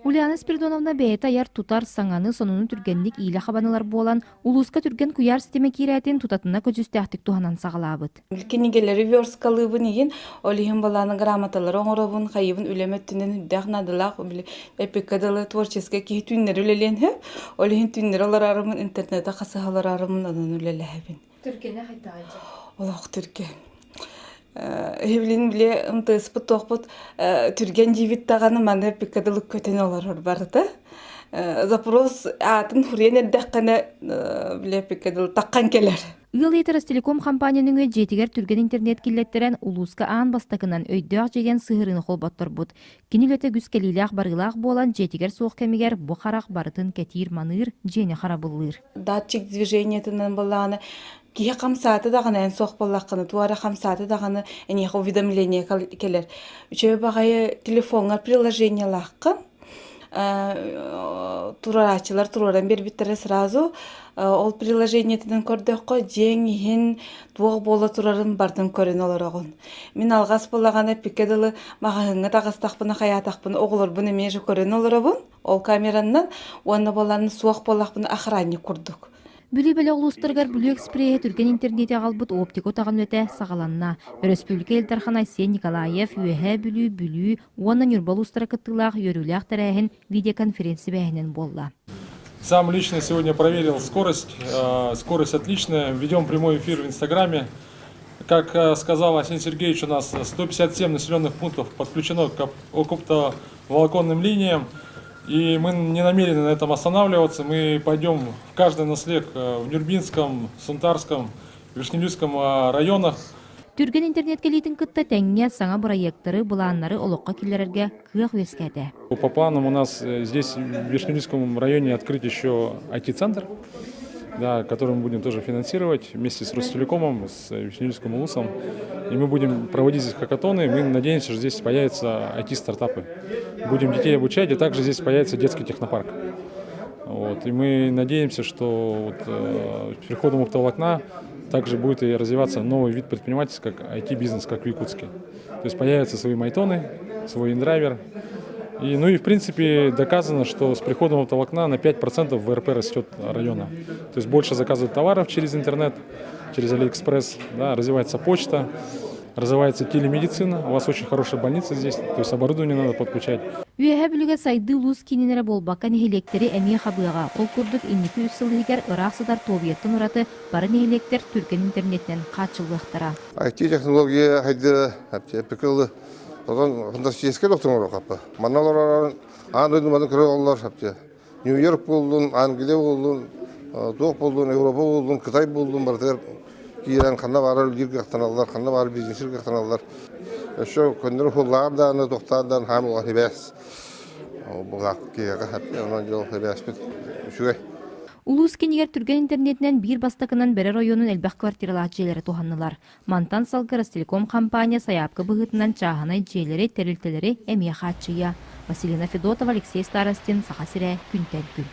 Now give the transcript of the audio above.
Ульяна Спиридоновна бейта яр тутар саңаны сонуну түргенник ийле хабанылар болан, улуска түрген куяр системе кирәтин тутатына көзүстәхтик туханан сагалабыт. Кенигелери верскалыбын иген, олихин баланы грамоталары оңоробун, хайыбын үлеметтінен үддәхнадылақ, эпикадалы творческа ки түннер үлелен хөп, олихин түннер олар арымын, интернетта қасығалар арымын, онын үлелі әбін. Түргені қайта қайта? Олақ түрген. Эвелин биле ымтыспыт тоқпыт түрген жибиттағаны маны эпикадылық көтен олар барды. Запрос атын хурен әрдәққаны биле эпикадылық таққан келер. Ыл Ростелеком компанияның жетигер түрген интернет киллеттерен улуска аан бастакынан өйдөк жеген сыһырын холботтор бут. Кинилете күскелилях барылах болан жетигер соқ кемигер бу харак барытын кетир маныр жени харабылыр. Датчик движения тынан баланы кие камсаты даганы эн соқ баллакны туара камсаты даганы эне уведомление келер. Үчө багай телефонга приложение лаккын. Турарачылар тураран бербиттере сразу ол приложениетинен көрдөккө жеңин туог боло турарын бардын көрөн олорогун. Мен алгас болаган эпикедылы магаңы тагыстакпын хаятакпын оголор буну меже көрөн олоробун. Ол камеранан онна боланы суак болакпын охранник курдук. Бүлі-бөлі ұлыстырғар бүлі экспрейе түрген интернете ағалбыт оптико тағын өте сағаланна. Республика Елдархан Айсен Николаев үйе бүлі, онын үрбал ұстыры кыттылақ өріліғ тәрәхін видеоконференции бәйінен болла. Сам лично сегодня проверил скорость. Скорость отличная. Ведем прямой эфир в Инстаграме. Как сказал Арсений Сергеевич, у нас 157 населенных пунктов подключено к оптоволоконным линиям. И мы не намерены на этом останавливаться. Мы пойдем в каждый наслед в Нюрбинском, Сунтарском, Вишневском районах. Түрген интернет келейтін кытта тәңге саңа проекторы бұланлары олыққа келерерге күйақ өскәді. По планам у нас здесь в Вишневском районе открыть еще IT-центр, да, который мы будем тоже финансировать вместе с Ростелекомом, с Вишневским улусом. И мы будем проводить здесь хакатоны. Мы надеемся, что здесь появятся IT-стартапы. Будем детей обучать, и также здесь появится детский технопарк. Вот. И мы надеемся, что с приходом оптоволокна также будет и развиваться новый вид предпринимательства, как IT-бизнес, как в Якутске. То есть появятся свои майтоны, свой индрайвер. И, в принципе, доказано, что с приходом оптоволокна на 5% ВРП растет района. То есть больше заказывают товаров через интернет, через Алиэкспресс, да, развивается почта, развивается телемедицина. У вас очень хорошая больница здесь, то есть оборудование надо подключать. Үйе бүліге сайды ұлыс кенінері болбаққа нехелектері әме қабыға ол көрдік иннекі үсілігер ұрақсыдар тобиеттін ұраты бары нехелектер түркен интернетінен қатшылықтыра. IT-технология хайды пікілі фантастический доктор қапы. Маналар ан өйдімадың көрі олар Нью-Йорк болдың, Англия болдың, Тоқ болдың, Европа болдың, Қытай болдың, бартығар кейрен қанна бары үлгерге ақтаналар, қанна бары бизнесерге ақтаналар. Еще көндір қоллардан, тоқтардан хам олар хебәс. Бұлақ кейіға хәпті, онан жол хебәс бет үшіге. Улус кенегер түрген интернетінен бір бастақынан бәрі районын әлбәқ квартиралақ желері туғанылар. Мантан салғы Ростелеком компания саяпқы бұғытынан чағанай желері, тәрілтелері әме қатшыя. Василина Федотова, Алексей Старостин, Саха Сире, Күнтәл күн.